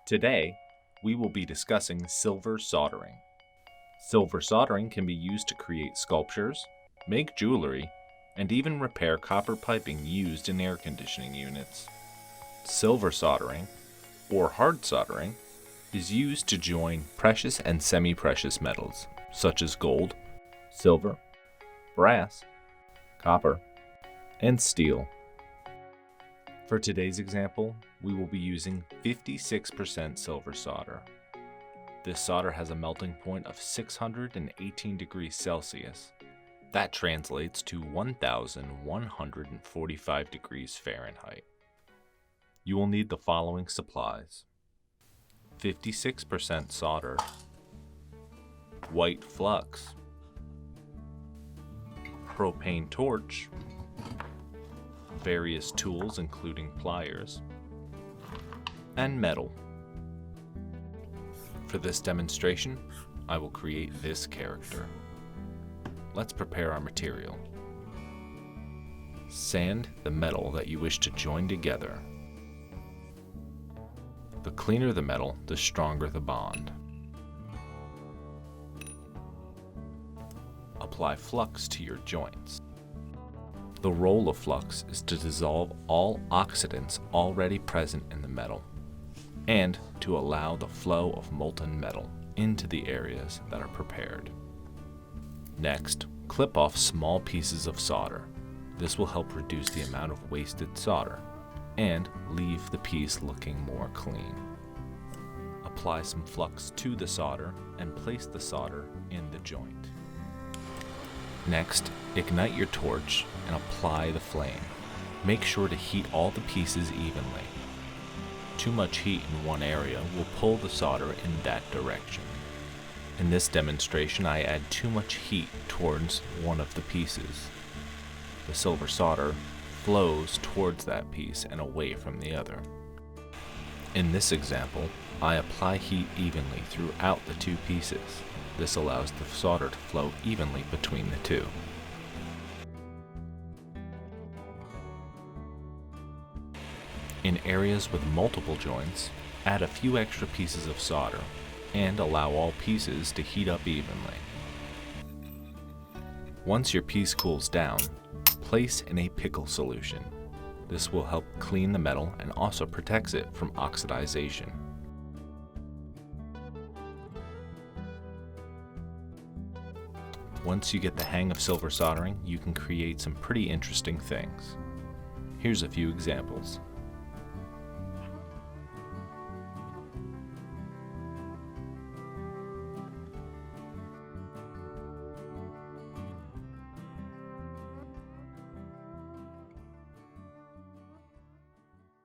Today, we will be discussing silver soldering. Silver soldering can be used to create sculptures, make jewelry, and even repair copper piping used in air conditioning units. Silver soldering, or hard soldering, is used to join precious and semi-precious metals such as gold, silver, brass, copper, and steel. For today's example, we will be using 56% silver solder. This solder has a melting point of 618 degrees Celsius. That translates to 1,145 degrees Fahrenheit. You will need the following supplies: 56% solder, white flux, propane torch, various tools including pliers, and metal. For this demonstration, I will create this character. Let's prepare our material. Sand the metal that you wish to join together. The cleaner the metal, the stronger the bond. Apply flux to your joints. The role of flux is to dissolve all oxidants already present in the metal and to allow the flow of molten metal into the areas that are prepared. Next, clip off small pieces of solder. This will help reduce the amount of wasted solder and leave the piece looking more clean. Apply some flux to the solder and place the solder in the joint. Next, ignite your torch and apply the flame. Make sure to heat all the pieces evenly. Too much heat in one area will pull the solder in that direction. In this demonstration, I add too much heat towards one of the pieces. The silver solder flows towards that piece and away from the other. In this example, I apply heat evenly throughout the two pieces. This allows the solder to flow evenly between the two. In areas with multiple joints, add a few extra pieces of solder and allow all pieces to heat up evenly. Once your piece cools down, place in a pickle solution. This will help clean the metal and also protects it from oxidization. Once you get the hang of silver soldering, you can create some pretty interesting things. Here's a few examples.